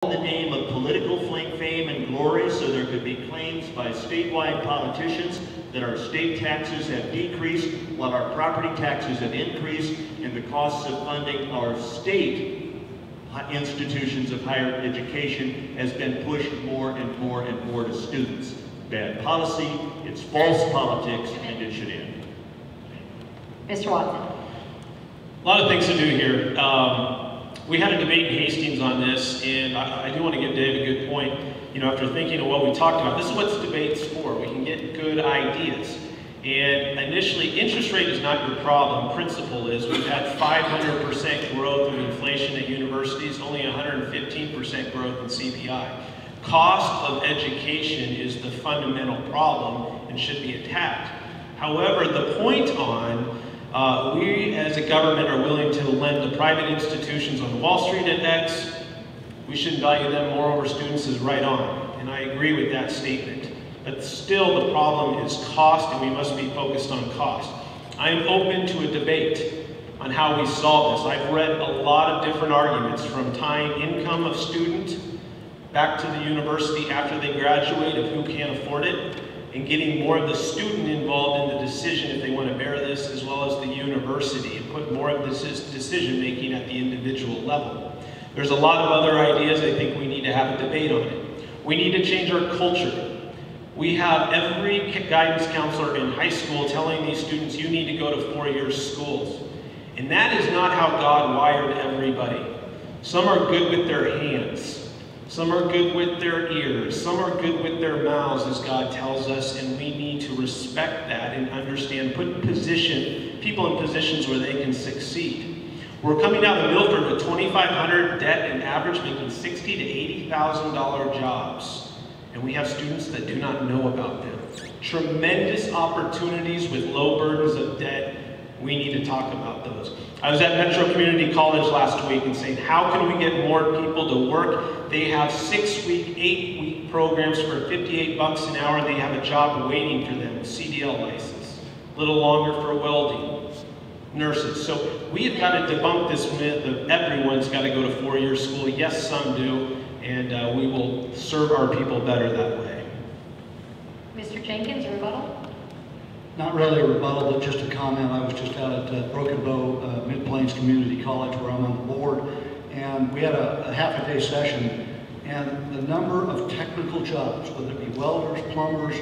in the name of political fame and glory, so there could be claims by statewide politicians that our state taxes have decreased while our property taxes have increased, and the costs of funding our state institutions of higher education has been pushed more and more and more to students. Bad policy, it's false politics, and it should end. Mr. Watson. A lot of things to do here. We had a debate in Hastings on this, and I do want to give Dave a good point. You know, after thinking of what we talked about, this is what debate's for. We can get good ideas. And initially, interest rate is not your problem. Principle is. We've had 500% growth of inflation at universities, only 115% growth in CPI. Cost of education is the fundamental problem and should be attacked. However, the point on we as a government are willing to lend to private institutions on Wall Street at X, we shouldn't value them more over students is right on. And I agree with that statement. But still the problem is cost, and we must be focused on cost. I am open to a debate on how we solve this. I've read a lot of different arguments, from tying income of student back to the university after they graduate of who can't afford it, and getting more of the student involved in the decision if they want to bear this, as well as the university, and put more of this decision making at the individual level. There's a lot of other ideas. I think we need to have a debate on it. We need to change our culture. We have every guidance counselor in high school telling these students, you need to go to four-year schools. And that is not how God wired everybody. Some are good with their hands. Some are good with their ears. Some are good with their mouths, as God tells us, and we need to respect that and understand, put people in positions where they can succeed. We're coming out of Milford with $2,500 debt and average making $60,000 to $80,000 jobs. And we have students that do not know about them. Tremendous opportunities with low burdens of debt. We need to talk about those. I was at Metro Community College last week and saying, how can we get more people to work? They have 6-week, 8-week programs for $58 an hour. They have a job waiting for them, CDL license. A little longer for welding, nurses. So we have got to debunk this myth of everyone's got to go to four-year school. Yes, some do. And we will serve our people better that way. Mr. Jenkins, rebuttal? Not really a rebuttal, but just a comment. I was just out at Broken Bow Mid-Plains Community College, where I'm on the board, and we had a half-a-day session, and the number of technical jobs, whether it be welders, plumbers,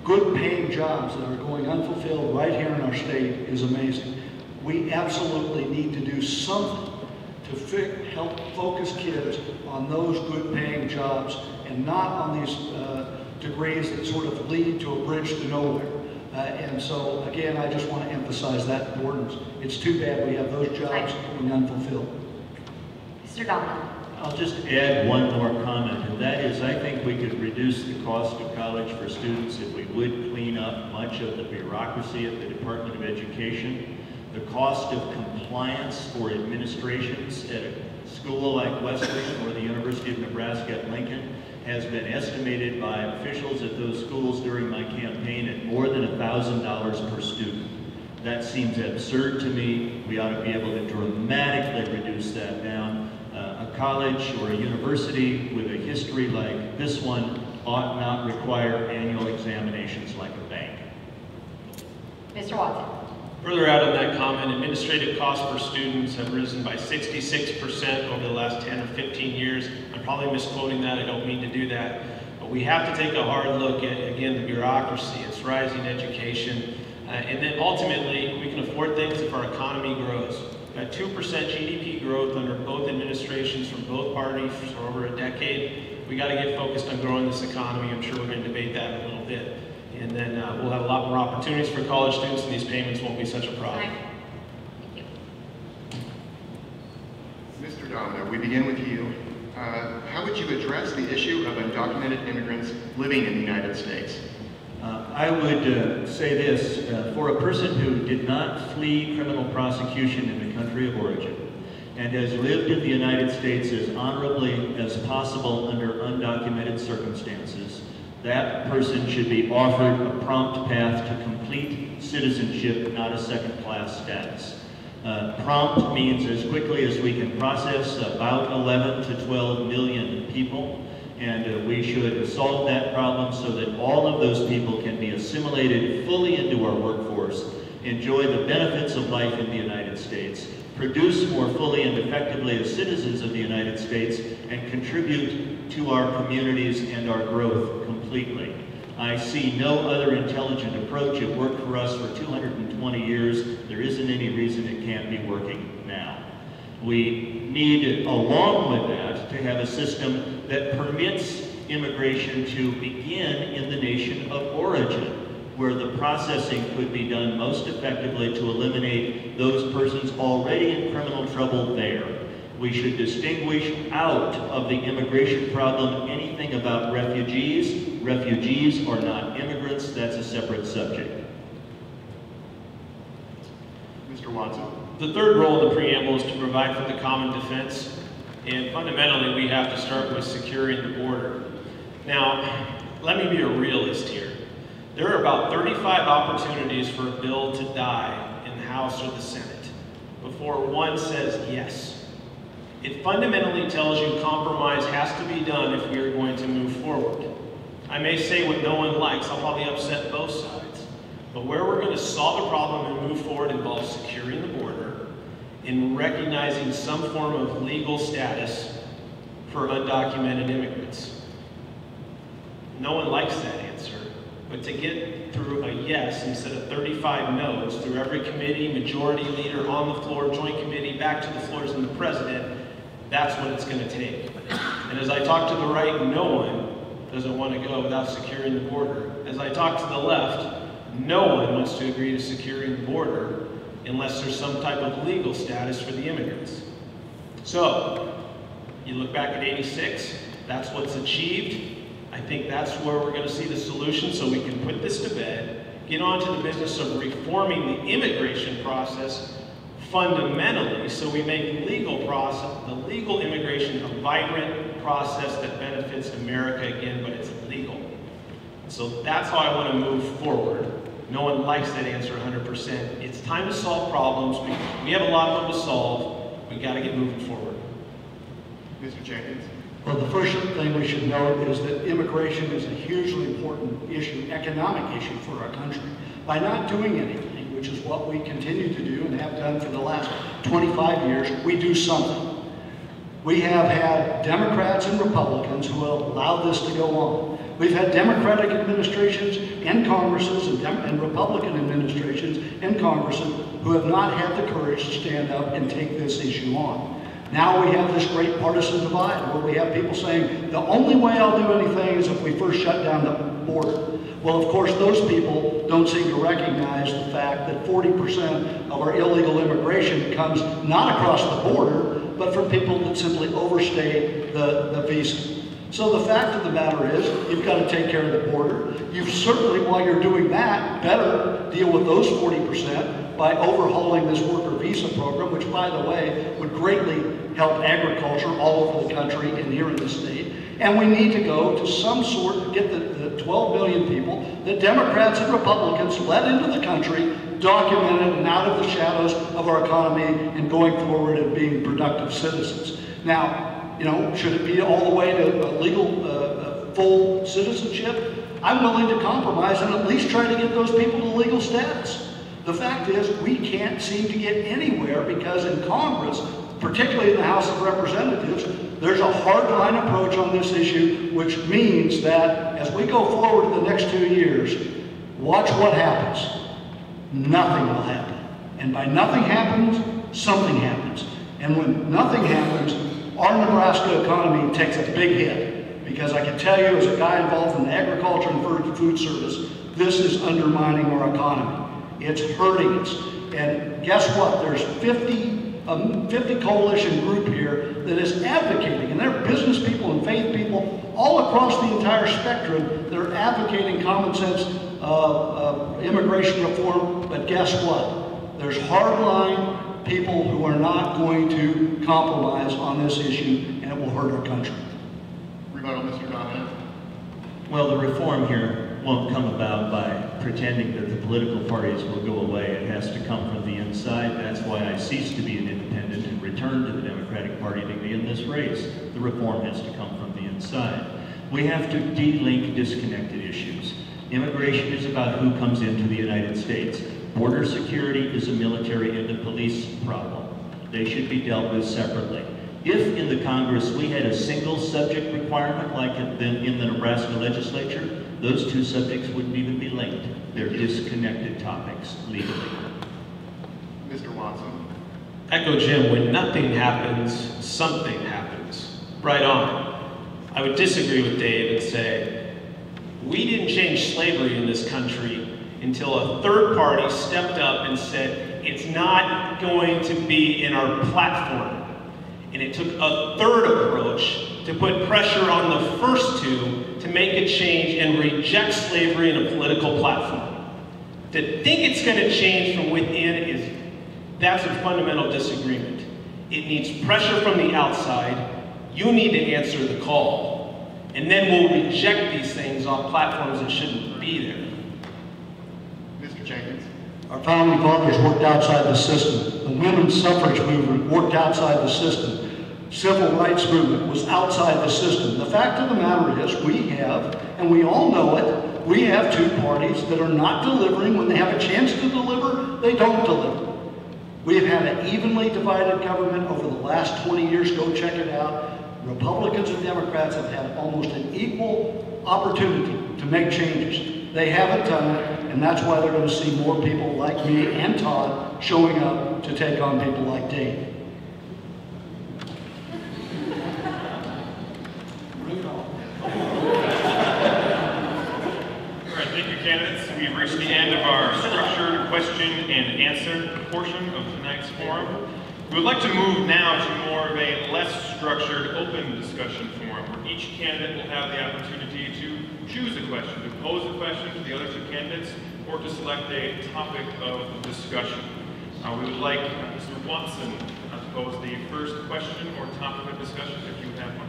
good-paying jobs that are going unfulfilled right here in our state is amazing. We absolutely need to do something to help focus kids on those good-paying jobs and not on these degrees that sort of lead to a bridge to nowhere. And so, again, I just want to emphasize that importance. It's too bad we have those jobs going unfulfilled. Mr. Domina. I'll just add one more comment, and that is I think we could reduce the cost of college for students if we would clean up much of the bureaucracy at the Department of Education. The cost of compliance for administrations at a school like Wesleyan or the University of Nebraska at Lincoln has been estimated by officials at those schools during my campaign at more than $1,000 per student. That seems absurd to me. We ought to be able to dramatically reduce that down. A college or a university with a history like this one ought not require annual examinations like a bank. Mr. Watson. Further out on that comment, administrative costs for students have risen by 66% over the last 10 or 15 years. I'm probably misquoting that, I don't mean to do that. But we have to take a hard look at, again, the bureaucracy, it's rising education, and then ultimately we can afford things if our economy grows. We've had 2% GDP growth under both administrations from both parties for over a decade. We got to get focused on growing this economy. I'm sure we're going to debate that in a little bit. And then we'll have a lot more opportunities for college students, and these payments won't be such a problem. Thank you. Mr. Domina, we begin with you. How would you address the issue of undocumented immigrants living in the United States? I would say this, for a person who did not flee criminal prosecution in the country of origin and has lived in the United States as honorably as possible under undocumented circumstances, that person should be offered a prompt path to complete citizenship, not a second-class status. Prompt means as quickly as we can process about 11 to 12 million people, and we should solve that problem so that all of those people can be assimilated fully into our workforce, enjoy the benefits of life in the United States, produce more fully and effectively as citizens of the United States, and contribute to our communities and our growth completely. I see no other intelligent approach. It worked for us for 220 years. There isn't any reason it can't be working now. We need, along with that, to have a system that permits immigration to begin in the nation of origin, where the processing could be done most effectively to eliminate those persons already in criminal trouble there. We should distinguish out of the immigration problem anything about refugees. Refugees are not immigrants. That's a separate subject. Mr. Watson. The third role of the preamble is to provide for the common defense, and fundamentally we have to start with securing the border. Now, let me be a realist here. There are about 35 opportunities for a bill to die in the House or the Senate before one says yes. It fundamentally tells you compromise has to be done if we are going to move forward. I may say what no one likes, I'll probably upset both sides, but where we're going to solve the problem and move forward involves securing the border and recognizing some form of legal status for undocumented immigrants. No one likes that answer, but to get through a yes instead of 35 no's through every committee, majority leader on the floor, joint committee, back to the floors and the president, that's what it's going to take. And as I talk to the right, no one doesn't want to go without securing the border. As I talk to the left, no one wants to agree to securing the border unless there's some type of legal status for the immigrants. So, you look back at '86, that's what's achieved. I think that's where we're going to see the solution so we can put this to bed, get on to the business of reforming the immigration process fundamentally so we make the legal immigration a vibrant process that benefits America again, but it's legal. So that's how I want to move forward. No one likes that answer 100%. It's time to solve problems. We have a lot of them to solve. We got to get moving forward. Mr. Jenkins. Well, the first thing we should note is that immigration is a hugely important issue, economic issue for our country. By not doing anything, which is what we continue to do and have done for the last 25 years, we do something. We have had Democrats and Republicans who have allowed this to go on. We've had Democratic administrations and Congresses and Republican administrations and Congresses who have not had the courage to stand up and take this issue on. Now we have this great partisan divide where we have people saying, the only way I'll do anything is if we first shut down the border. Well, of course, those people don't seem to recognize the fact that 40% of our illegal immigration comes not across the border, but from people that simply overstay the visa. So the fact of the matter is, you've got to take care of the border. You've certainly, while you're doing that, better deal with those 40% by overhauling this worker visa program, which, by the way, would greatly help agriculture all over the country and here in the state. And we need to go to some sort, get the 12 million people that Democrats and Republicans let into the country, documented and out of the shadows of our economy and going forward and being productive citizens. Now, you know, should it be all the way to legal, full citizenship? I'm willing to compromise and at least try to get those people to legal status. The fact is, we can't seem to get anywhere because in Congress, particularly in the House of Representatives, there's a hardline approach on this issue, which means that as we go forward in the next 2 years, watch what happens. Nothing will happen. And by nothing happens, something happens. And when nothing happens, our Nebraska economy takes a big hit. Because I can tell you, as a guy involved in agriculture and food service, this is undermining our economy. It's hurting us. And guess what? There's 50 coalition group here that is advocating, and they're business people and faith people all across the entire spectrum. They're advocating common sense immigration reform, but guess what? There's hardline people who are not going to compromise on this issue, and it will hurt our country. Rebuttal, Mr. Domina. Well, the reform here won't come about by pretending that the political parties will go away. It has to come from the inside. That's why I ceased to be an independent and returned to the Democratic Party to be in this race. The reform has to come from the inside. We have to de-link disconnected issues. Immigration is about who comes into the United States. Border security is a military and a police problem. They should be dealt with separately. If in the Congress we had a single subject requirement like in the Nebraska legislature, those two subjects wouldn't even be linked. They're disconnected topics legally. Mr. Watson. Echo Jim, when nothing happens, something happens. Right on. I would disagree with Dave and say, we didn't change slavery in this country until a third party stepped up and said, it's not going to be in our platform. And it took a third approach to put pressure on the first two to make a change and reject slavery in a political platform. To think it's going to change from within that's a fundamental disagreement. It needs pressure from the outside. You need to answer the call. And then we'll reject these things on platforms that shouldn't be there. Mr. Jenkins. Our founding fathers worked outside the system. The women's suffrage movement worked outside the system. Civil rights movement was outside the system. The fact of the matter is we have, and we all know it, we have two parties that are not delivering. When they have a chance to deliver, they don't deliver. We have had an evenly divided government over the last 20 years. Go check it out. Republicans and Democrats have had almost an equal opportunity to make changes. They haven't done it, and that's why they're going to see more people like me and Todd showing up to take on people like Dave. Candidates, we've reached the end of our structured question and answer portion of tonight's forum. We would like to move now to more of a less structured, open discussion forum, where each candidate will have the opportunity to choose a question, to pose a question to the other two candidates, or to select a topic of discussion. We would like Mr. Watson to pose the first question or topic of discussion, if you have one.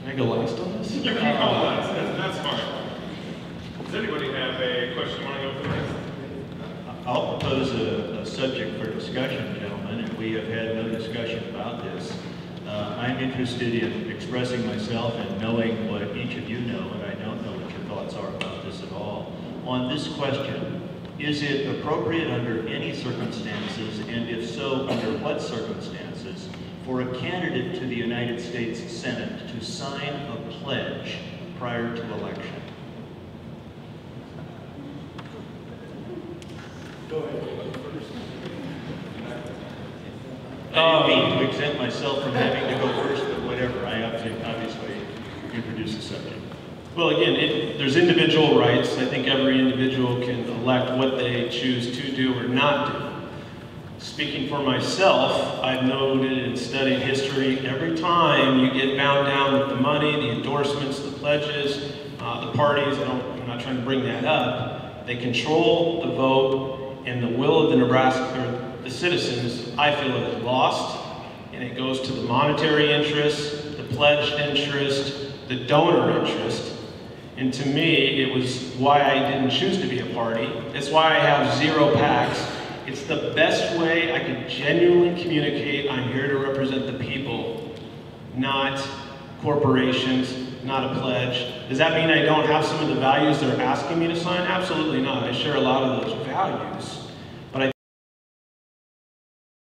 Can I go last on this? You can go last, that's fine. Does anybody have a question you want to go first? I'll propose a subject for discussion, gentlemen, and we have had no discussion about this. I'm interested in expressing myself and knowing what each of you know, and I don't know what your thoughts are about this at all. On this question, is it appropriate under any circumstances, and if so, under what circumstances, for a candidate to the United States Senate to sign a pledge prior to election? Go ahead. I didn't mean to exempt myself from having to go first, but whatever. I obviously introduce the subject. Well, again, there's individual rights. I think every individual can elect what they choose to do or not do. Speaking for myself, I've noted and studied history. Every time you get bound down with the money, the endorsements, the pledges, the parties, I'm not trying to bring that up, they control the vote, and the will of the Nebraska, or the citizens, I feel, is lost, and it goes to the monetary interest, the pledged interest, the donor interest. And to me, it was why I didn't choose to be a party. It's why I have 0 PACs. It's the best way I can genuinely communicate I'm here to represent the people, not corporations, not a pledge. Does that mean I don't have some of the values they're asking me to sign? Absolutely not. I share a lot of those values.